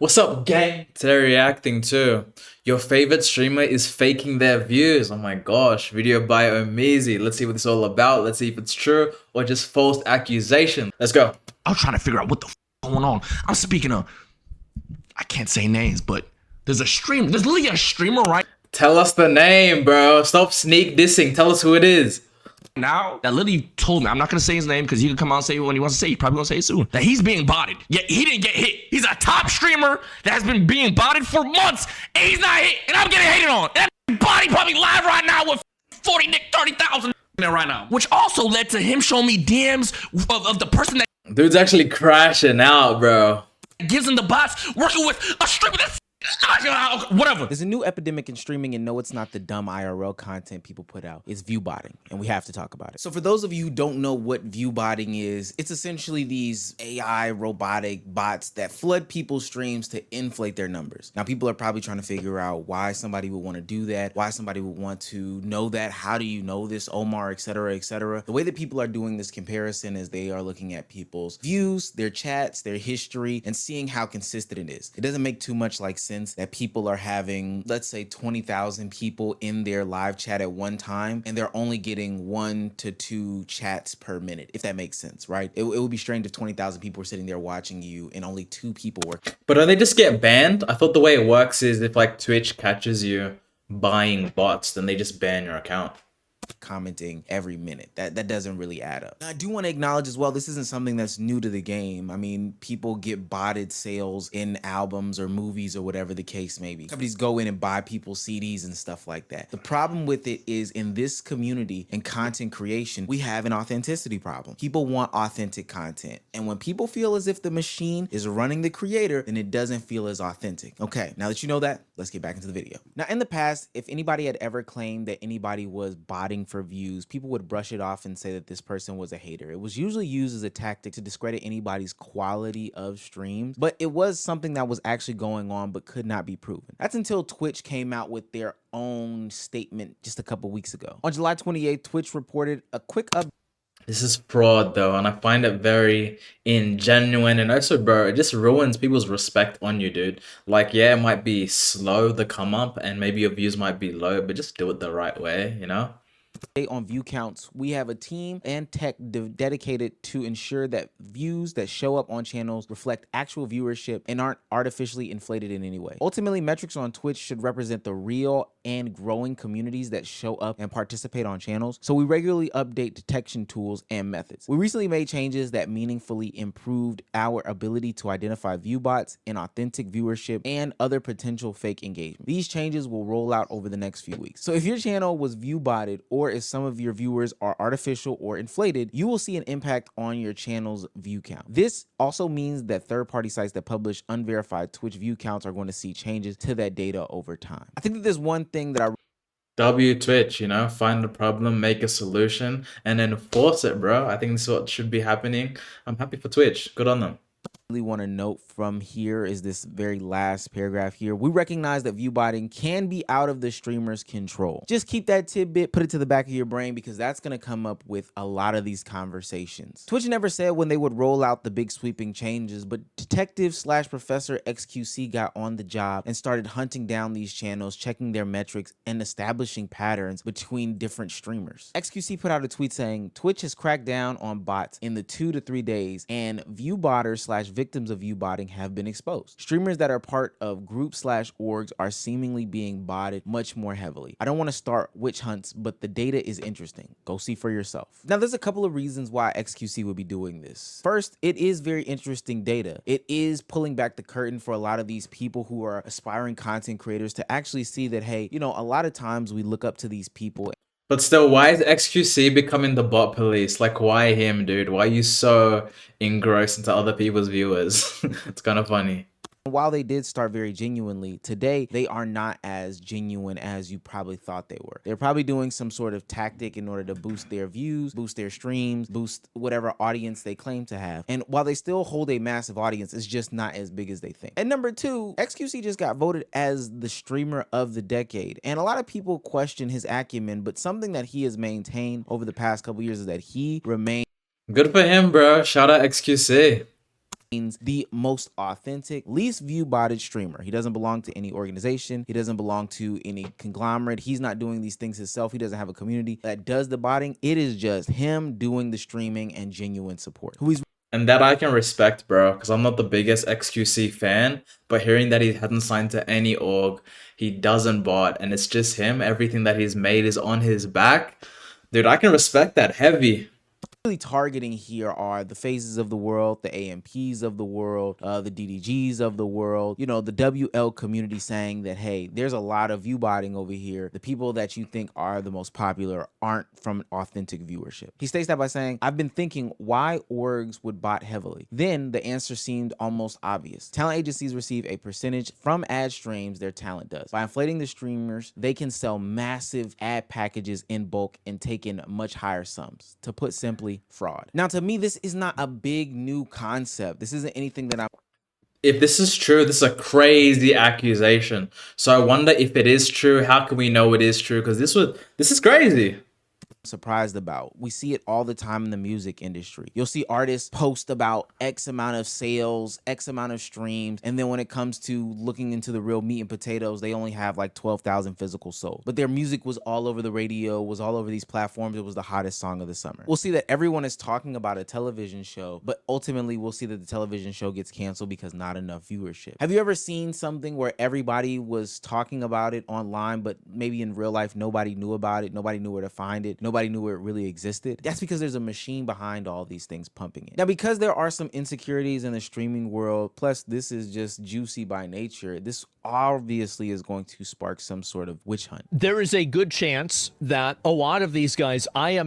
What's up, gang? Today reacting to your favorite streamer is faking their views. Oh my gosh, video by Omizi. Let's see what this is all about. Let's see if it's true or just false accusation. Let's go. I was trying to figure out what the going on. I'm speaking of, I can't say names, but there's literally a streamer right Tell us the name, bro. Stop sneak dissing. Tell us who it is. now that literally told me, I'm not gonna say his name because he can come out and say it when he wants to say it. He's probably gonna say it soon, that he's being botted. Yet he didn't get hit. He's a top streamer that has been being botted for months, and he's not hit, and I'm getting hated on. And that body probably live right now with 30,000 there right now. Which also led to him showing me DMs of the person that Dude's actually crashing out, bro. gives him the bots working with a streamer that's whatever. There's a new epidemic in streaming, and no, it's not the dumb IRL content people put out. It's view botting, and we have to talk about it. So for those of you who don't know what view botting is, it's essentially these AI robotic bots that flood people's streams to inflate their numbers. Now, people are probably trying to figure out why somebody would want to do that, why somebody would want to know that, how do you know this, Omar, etc., etc. The way that people are doing this comparison is they are looking at people's views, their chats, their history, and seeing how consistent it is. It doesn't make too much like sense that people are having, let's say, 20,000 people in their live chat at one time, and they're only getting 1 to 2 chats per minute, if that makes sense, right? It would be strange if 20,000 people were sitting there watching you and only 2 people were. But don't they just get banned? I thought the way it works is if like Twitch catches you buying bots, then they just ban your account. Commenting every minute. That doesn't really add up. Now, I do want to acknowledge as well, this isn't something that's new to the game. I mean, people get botted sales in albums or movies or whatever the case may be. Companies go in and buy people's CDs and stuff like that. The problem with it is, in this community and content creation, we have an authenticity problem. People want authentic content, and when people feel as if the machine is running the creator, then it doesn't feel as authentic. Okay, now that you know that, let's get back into the video. Now, in the past, if anybody had ever claimed that anybody was botting for views, people would brush it off and say that this person was a hater. It was usually used as a tactic to discredit anybody's quality of streams, but it was something that was actually going on but could not be proven. That's until Twitch came out with their own statement just a couple weeks ago. On July 28th, Twitch reported a quick update. This is fraud though, and I find it very ingenuine, and also, bro, it just ruins people's respect on you, dude. Like, yeah, it might be slow, the come up, and maybe your views might be low, but just do it the right way, you know? On view counts, we have a team and tech dedicated to ensure that views that show up on channels reflect actual viewership and aren't artificially inflated in any way. Ultimately, metrics on Twitch should represent the real and growing communities that show up and participate on channels, so we regularly update detection tools and methods. We recently made changes that meaningfully improved our ability to identify view bots, inauthentic viewership, and other potential fake engagement. These changes will roll out over the next few weeks. So if your channel was view botted, or if some of your viewers are artificial or inflated, you will see an impact on your channel's view count. This also means that third-party sites that publish unverified Twitch view counts are going to see changes to that data over time. I think that there's one thing that I Twitch, you know, find the problem, make a solution, and then enforce it, bro. I think this is what should be happening. I'm happy for Twitch. Good on them. really want to note from here is this very last paragraph here. We recognize that view botting can be out of the streamer's control. Just keep that tidbit, put it to the back of your brain, because that's going to come up with a lot of these conversations. Twitch never said when they would roll out the big sweeping changes, but Detective/Professor XQC got on the job and started hunting down these channels, checking their metrics, and establishing patterns between different streamers. XQC put out a tweet saying, Twitch has cracked down on bots in the 2 to 3 days, and view botters/victims of view botting have been exposed. Streamers that are part of groups/orgs are seemingly being botted much more heavily. I don't want to start witch hunts, but the data is interesting. Go see for yourself. Now, there's a couple of reasons why XQC would be doing this. First, it is very interesting data. It is pulling back the curtain for a lot of these people who are aspiring content creators to actually see that, hey, you know, a lot of times we look up to these people. But still, why is XQC becoming the bot police? Like, why him, dude? Why are you so engrossed into other people's viewers? It's kind of funny. While they did start very genuinely, today they are not as genuine as you probably thought they were. They're probably doing some sort of tactic in order to boost their views, boost their streams, boost whatever audience they claim to have. And while they still hold a massive audience, it's just not as big as they think. And number two, XQC just got voted as the streamer of the decade. And a lot of people question his acumen, but something that he has maintained over the past couple years is that he remains Good for him, bro. Shout out XQC. the most authentic, least view-botted streamer. He doesn't belong to any organization. He doesn't belong to any conglomerate. He's not doing these things himself. He doesn't have a community that does the botting. It is just him doing the streaming and genuine support. And that I can respect, bro, because I'm not the biggest XQC fan, but hearing that he hasn't signed to any org, he doesn't bot, and it's just him, everything that he's made is on his back. Dude, I can respect that heavy. Really targeting here are the phases of the world, the AMPs of the world, the DDGs of the world, you know, the WL community saying that, hey, there's a lot of view botting over here. The people that you think are the most popular aren't from authentic viewership. He states that by saying, I've been thinking why orgs would bot heavily. Then the answer seemed almost obvious. Talent agencies receive a percentage from ad streams their talent does. By inflating the streamers, they can sell massive ad packages in bulk and take in much higher sums. To put simply, fraud. Now, to me, this is not a big new concept. This isn't anything that I'm... If this is true, this is a crazy accusation. So I wonder if it is true. How can we know it is true? Because this is crazy. Surprised about. We see it all the time in the music industry. You'll see artists post about X amount of sales, X amount of streams, and then when it comes to looking into the real meat and potatoes, they only have like 12,000 physical sold. But their music was all over the radio, was all over these platforms. It was the hottest song of the summer. We'll see that everyone is talking about a television show, but ultimately we'll see that the television show gets canceled because not enough viewership. Have you ever seen something where everybody was talking about it online, but maybe in real life nobody knew about it, nobody knew where to find it, nobody knew where it really existed? That's because there's a machine behind all these things pumping it. Now, because there are some insecurities in the streaming world, plus this is just juicy by nature, this obviously is going to spark some sort of witch hunt. There is a good chance that a lot of these guys, I would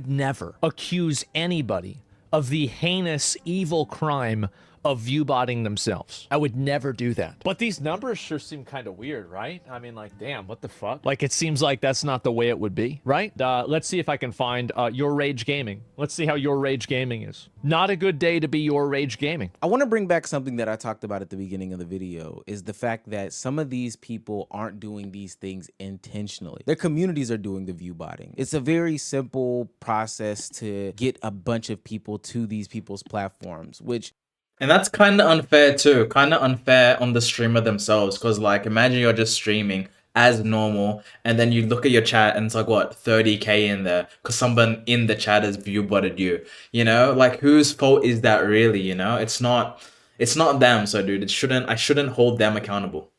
never accuse anybody of the heinous, evil crime of view botting themselves. I would never do that. But these numbers sure seem kind of weird, right? I mean, like, damn, what the fuck? Like, it seems like that's not the way it would be, right? Let's see if I can find Your Rage Gaming. Let's see how Your Rage Gaming is. Not a good day to be Your Rage Gaming. I want to bring back something that I talked about at the beginning of the video, is the fact that some of these people aren't doing these things intentionally. Their communities are doing the view botting. It's a very simple process to get a bunch of people to these people's platforms, which... And that's kind of unfair too. Kind of unfair on the streamer themselves. Because, like, imagine you're just streaming as normal, and then you look at your chat and it's like, what, 30K in there because someone in the chat has view botted you. You know, like, whose fault is that really? You know, it's not them. So, dude, I shouldn't hold them accountable.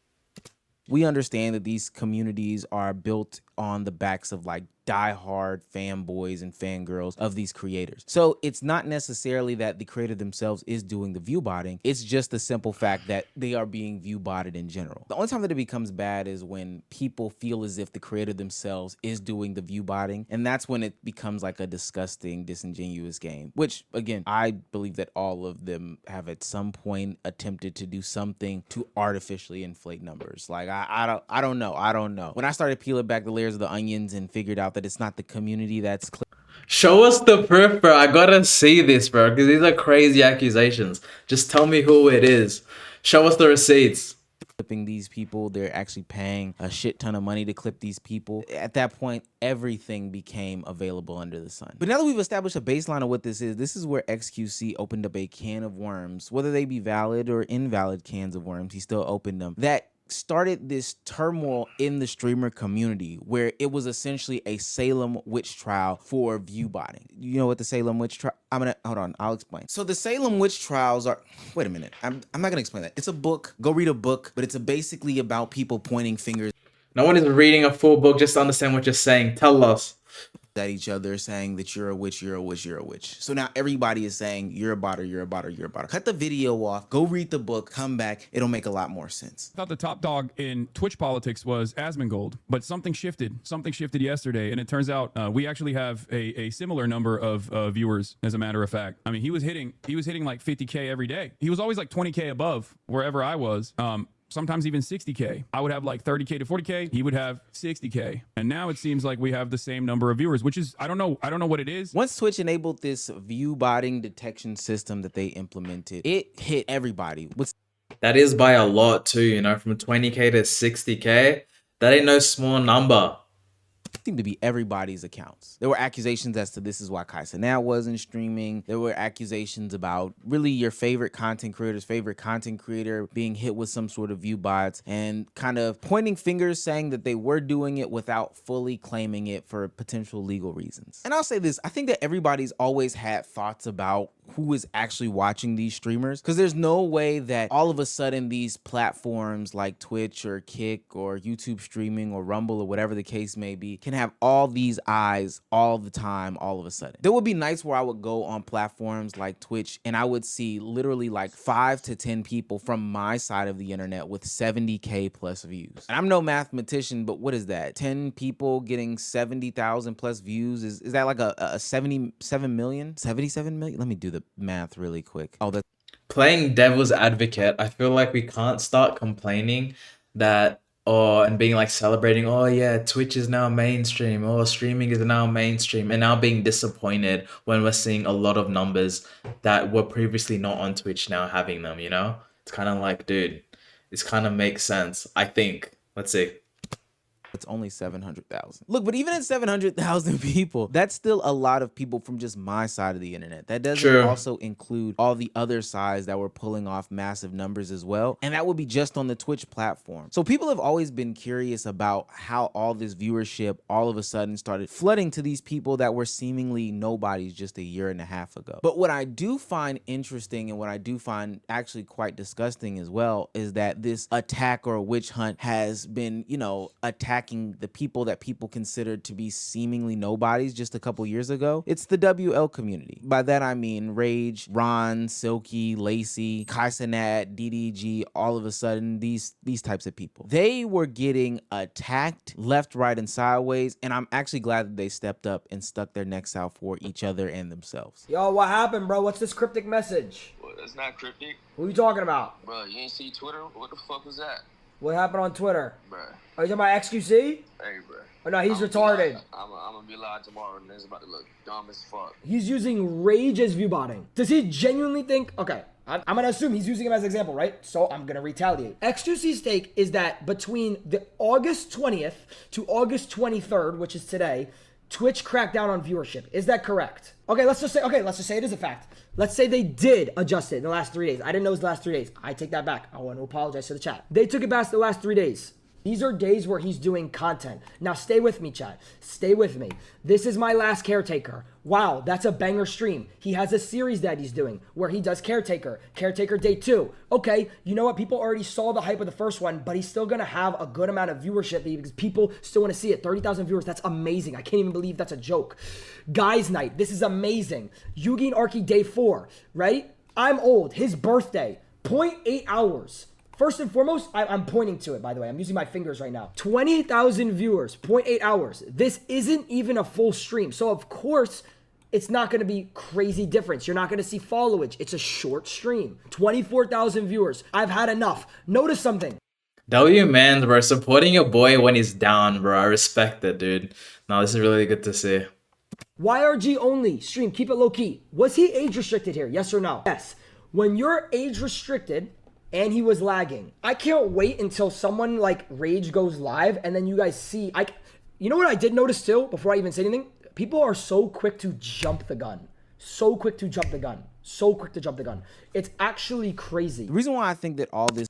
We understand that these communities are built on the backs of like diehard fanboys and fangirls of these creators. So it's not necessarily that the creator themselves is doing the view botting. It's just the simple fact that they are being view botted in general. The only time that it becomes bad is when people feel as if the creator themselves is doing the view botting. And that's when it becomes like a disgusting, disingenuous game, which again, I believe that all of them have at some point attempted to do something to artificially inflate numbers. Like, I don't know. When I started peeling back the layers of the onions and figured out that it's not the community that's... Show us the proof, bro. I gotta see this, bro, because these are crazy accusations. Just tell me who it is. Show us the receipts. Clipping these people, they're actually paying a shit ton of money to clip these people. At that point, everything became available under the sun. But now that we've established a baseline of what this is where XQC opened up a can of worms. Whether they be valid or invalid cans of worms, he still opened them. That started this turmoil in the streamer community where it was essentially a Salem witch trial for view botting. You know what the Salem witch trial... hold on, I'll explain. So the Salem witch trials are... Wait a minute. I'm not gonna explain that. It's a book. Go read a book, but it's basically about people pointing fingers. No one is reading a full book just to understand what you're saying. Tell us. At each other saying that you're a witch, you're a witch, you're a witch. So now everybody is saying you're a botter, you're a botter, you're a botter. Cut the video off, go read the book, come back. It'll make a lot more sense. I thought the top dog in Twitch politics was Asmongold, but something shifted. Something shifted yesterday, and it turns out we actually have a similar number of viewers, as a matter of fact. I mean, he was hitting like 50K every day. He was always like 20K above wherever I was. Sometimes even 60K. I would have like 30K to 40K. He would have 60K. And now it seems like we have the same number of viewers, which is, I don't know what it is. Once Twitch enabled this view botting detection system that they implemented, it hit everybody. That is by a lot too, you know, from 20K to 60K. That ain't no small number. seemed to be everybody's accounts. There were accusations as to this is why Kai Cenat wasn't streaming. There were accusations about really your favorite content creator's favorite content creator being hit with some sort of view bots and kind of pointing fingers saying that they were doing it without fully claiming it for potential legal reasons. And I'll say this, I think that everybody's always had thoughts about who is actually watching these streamers, because there's no way that all of a sudden these platforms like Twitch or Kick or YouTube streaming or Rumble or whatever the case may be can have all these eyes all the time all of a sudden. There would be nights where I would go on platforms like Twitch and I would see literally like 5 to 10 people from my side of the internet with 70K plus views. And I'm no mathematician, but what is that? 10 people getting 70,000 plus views? Is that like a 77 million? 77 million? Let me do the math really quick. Oh, that's Playing devil's advocate, I feel like we can't start complaining that and being like celebrating, oh yeah, Twitch is now mainstream, oh streaming is now mainstream, and now being disappointed when we're seeing a lot of numbers that were previously not on Twitch now having them, you know? It's kind of like, dude, this kind of makes sense, I think. Let's see. it's only 700,000. Look, but even at 700,000 people, that's still a lot of people from just my side of the internet. That doesn't True. also include all the other sides that were pulling off massive numbers as well. And that would be just on the Twitch platform. So people have always been curious about how all this viewership all of a sudden started flooding to these people that were seemingly nobodies just a year and a half ago. But what I do find interesting and what I do find actually quite disgusting as well is that this attack or witch hunt has been, you know, attacking the people that people considered to be seemingly nobodies just a couple years ago. It's the WL community. By that I mean Rage, Ron, Silky, Lacey, Kai Cenat, DDG, all of a sudden these types of people. They were getting attacked left, right, and sideways, and I'm actually glad that they stepped up and stuck their necks out for each other and themselves. Yo, what happened, bro? What's this cryptic message? Well, that's not cryptic. Who you talking about? Bro, you ain't see Twitter? What the fuck was that? What happened on Twitter? Bro. Are you talking about XQC? Hey, bro. Oh, no, he's retarded. I'm gonna be live tomorrow and it's about to look dumb as fuck. He's using Rage as viewbotting. Does he genuinely think... Okay, I'm gonna assume he's using him as an example, right? So I'm gonna retaliate. XQC's take is that between the August 20th to August 23rd, which is today, Twitch cracked down on viewership. Is that correct? Okay, let's just say it is a fact. Let's say they did adjust it in the last 3 days. I didn't know it was the last 3 days. I take that back. I want to apologize to the chat. They took it back the last 3 days. These are days where he's doing content. Now stay with me, chat. Stay with me. This is my last Caretaker. Wow, that's a banger stream. He has a series that he's doing where he does Caretaker. Caretaker Day 2. Okay, you know what? People already saw the hype of the first one, but he's still gonna have a good amount of viewership because people still wanna see it. 30,000 viewers, that's amazing. I can't even believe that's a joke. Guys Night, this is amazing. Yugi and Arky Day 4, right? I'm old, his birthday, 0.8 hours. First and foremost, I'm pointing to it, by the way. I'm using my fingers right now. 20,000 viewers, 0.8 hours. This isn't even a full stream. So, of course, it's not going to be crazy difference. You're not going to see followage. It's a short stream. 24,000 viewers. I've had enough. Notice something. W man, bro, supporting your boy when he's down, bro. I respect it, dude. No, this is really good to see. YRG only stream. Keep it low key. Was he age restricted here? Yes or no? Yes. When you're age restricted... and he was lagging. I can't wait until someone like Rage goes live and then you guys see, you know what I did notice too, before I even say anything? People are so quick to jump the gun. So quick to jump the gun. So quick to jump the gun. It's actually crazy. The reason why I think that all this...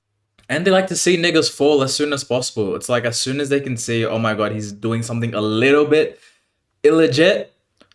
And they like to see niggas fall as soon as possible. It's like as soon as they can see, oh my god, he's doing something a little bit illegit,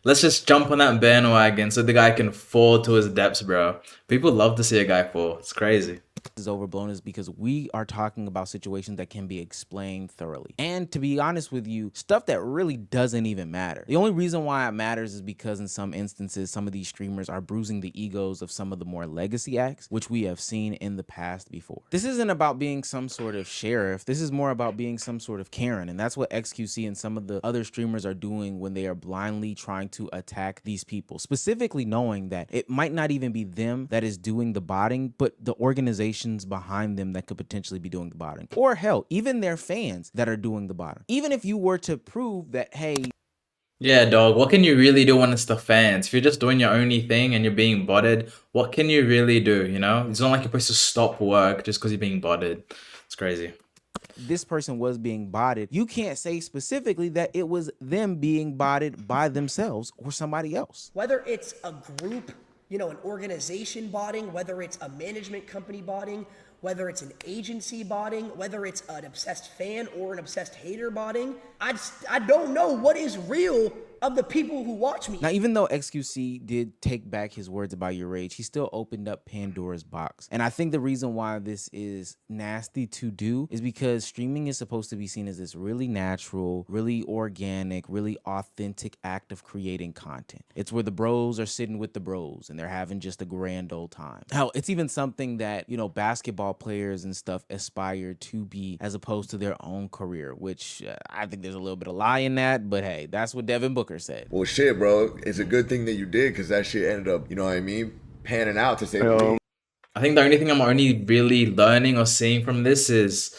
let's just jump on that bandwagon so the guy can fall to his depths, bro. People love to see a guy fall. It's crazy. Is overblown is because we are talking about situations that can be explained thoroughly. And to be honest with you, stuff that really doesn't even matter. The only reason why it matters is because in some instances, some of these streamers are bruising the egos of some of the more legacy acts, which we have seen in the past before. This isn't about being some sort of sheriff. This is more about being some sort of Karen. And that's what XQC and some of the other streamers are doing when they are blindly trying to attack these people, specifically knowing that it might not even be them that is doing the botting, but the organization behind them that could potentially be doing the botting, or hell, even their fans that are doing the botting. Even if you were to prove that, hey, yeah, dog, what can you really do when it's the fans? If you're just doing your only thing and you're being botted, what can you really do, you know? It's not like you're supposed to stop work just because you're being botted. It's crazy. this person was being botted, you can't say specifically that it was them being botted by themselves or somebody else. Whether it's a group, you know, an organization botting, whether it's a management company botting, whether it's an agency botting, whether it's an obsessed fan or an obsessed hater botting, I don't know what is real of the people who watch me. Now, even though XQC did take back his words about your rage, he still opened up Pandora's box. And I think the reason why this is nasty to do is because streaming is supposed to be seen as this really natural, really organic, really authentic act of creating content. It's where the bros are sitting with the bros and they're having just a grand old time. Hell, it's even something that, you know, basketball players and stuff aspire to be as opposed to their own career, which I think there's a little bit of lie in that, but hey, that's what Devin Booker said. Well, shit, bro. It's a good thing that you did, because that shit ended up, you know what I mean, panning out, to say the least. I think the only thing I'm only really learning or seeing from this is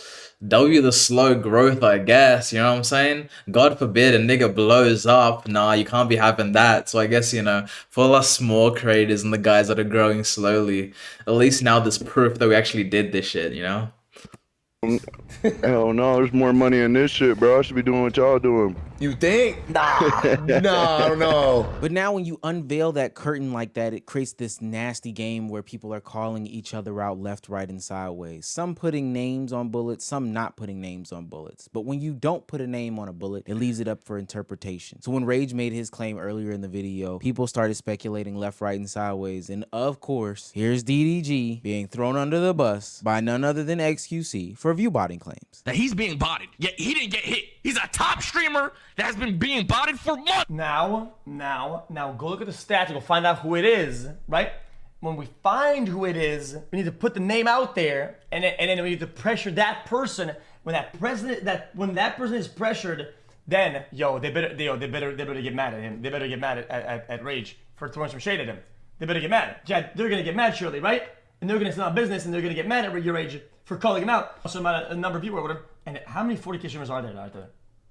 W the slow growth, I guess. You know what I'm saying? God forbid a nigga blows up. Nah, you can't be having that. So I guess, you know, for us small creators and the guys that are growing slowly, at least now there's proof that we actually did this shit, you know? Hell no, there's more money in this shit, bro. I should be doing what y'all doing. You think? Nah, I don't know. But now when you unveil that curtain like that, it creates this nasty game where people are calling each other out left, right, and sideways. Some putting names on bullets, some not putting names on bullets. But when you don't put a name on a bullet, it leaves it up for interpretation. So when Rage made his claim earlier in the video, people started speculating left, right, and sideways. And of course, here's DDG being thrown under the bus by none other than XQC for view botting claims. That he's being botted, yet he didn't get hit. He's a top streamer that has been being botted for months. Now, go look at the stats and go find out who it is, right? When we find who it is, we need to put the name out there, and then we need to pressure that person. When that person is pressured, then they better get mad at him. They better get mad at Rage for throwing some shade at him. They better get mad. Yeah, they're gonna get mad surely, right? And they're gonna sell out business, and they're gonna get mad at your Rage for calling him out. Also, a number of people or whatever. And how many 40K streamers are there?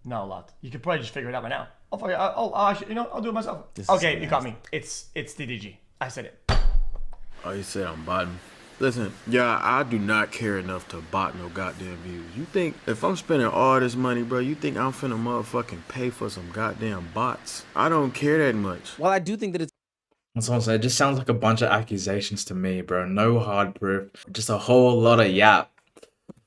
Not a lot. You could probably just figure it out by now. I'll do it myself. Okay, you got me. It's DDG. I said it. Oh, you said I'm botting. Listen, yeah, I do not care enough to bot no goddamn views. You think if I'm spending all this money, bro, you think I'm finna motherfucking pay for some goddamn bots? I don't care that much. Well, I do think that it's That's what I'm saying. It just sounds like a bunch of accusations to me, bro. No hard proof. Just a whole lot of yap.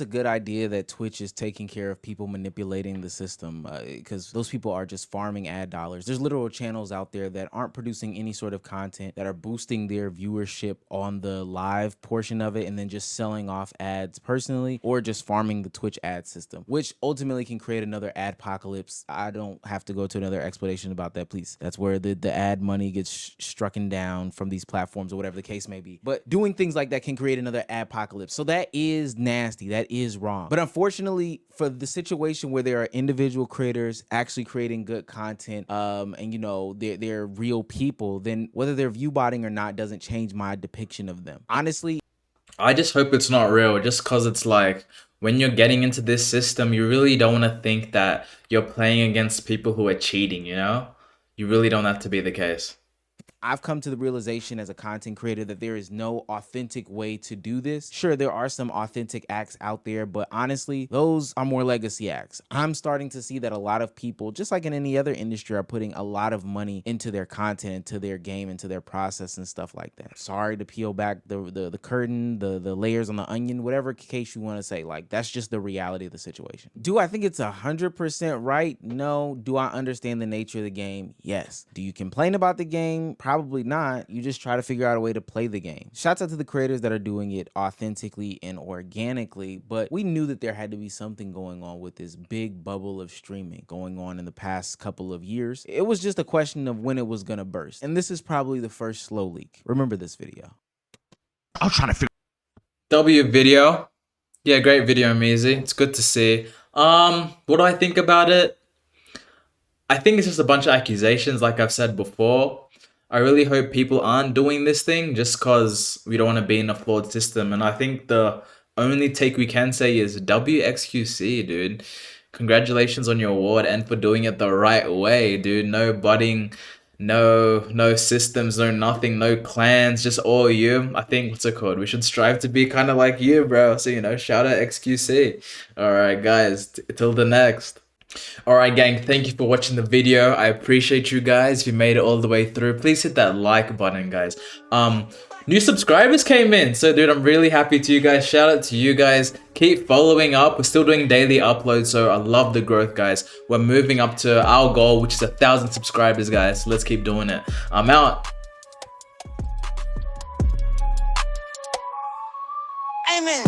a good idea that Twitch is taking care of people manipulating the system, because those people are just farming ad dollars. There's literal channels out there that aren't producing any sort of content, that are boosting their viewership on the live portion of it and then just selling off ads personally, or just farming the Twitch ad system, which ultimately can create another adpocalypse. I don't have to go to another explanation about that, please. That's where the ad money gets strucken down from these platforms or whatever the case may be. But doing things like that can create another adpocalypse. So that is nasty. That is wrong. But unfortunately, for the situation where there are individual creators actually creating good content, and you know, they're real people, then whether they're view botting or not doesn't change my depiction of them. Honestly, I just hope it's not real, just because it's like, when you're getting into this system, you really don't want to think that you're playing against people who are cheating, you know? You really don't have to be the case. I've come to the realization as a content creator that there is no authentic way to do this. Sure, there are some authentic acts out there, but honestly, those are more legacy acts. I'm starting to see that a lot of people, just like in any other industry, are putting a lot of money into their content, into their game, into their process and stuff like that. Sorry to peel back the curtain, the layers on the onion, whatever case you want to say. Like, that's just the reality of the situation. Do I think it's 100% right? No. Do I understand the nature of the game? Yes. Do you complain about the game? Probably not. You just try to figure out a way to play the game. Shouts out to the creators that are doing it authentically and organically, but we knew that there had to be something going on with this big bubble of streaming going on in the past couple of years. It was just a question of when it was gonna burst. And this is probably the first slow leak. Remember this video. I was trying to figure W video. Yeah, great video, Measy. It's good to see. What do I think about it? I think it's just a bunch of accusations, like I've said before. I really hope people aren't doing this thing just because we don't want to be in a flawed system. And I think the only take we can say is WXQC, dude. Congratulations on your award and for doing it the right way, dude. No butting no systems, no nothing, no clans, just all you. I think, what's it called? We should strive to be kind of like you, bro. So, you know, shout out XQC. All right, guys, till the next. Alright gang, thank you for watching the video. I appreciate you guys. If you made it all the way through, please hit that like button, guys. New subscribers came in, so dude, I'm really happy to you guys. Shout out to you guys. Keep following up. We're still doing daily uploads, so I love the growth, guys. We're moving up to our goal, which is 1,000 subscribers, guys. So let's keep doing it. I'm out. Amen.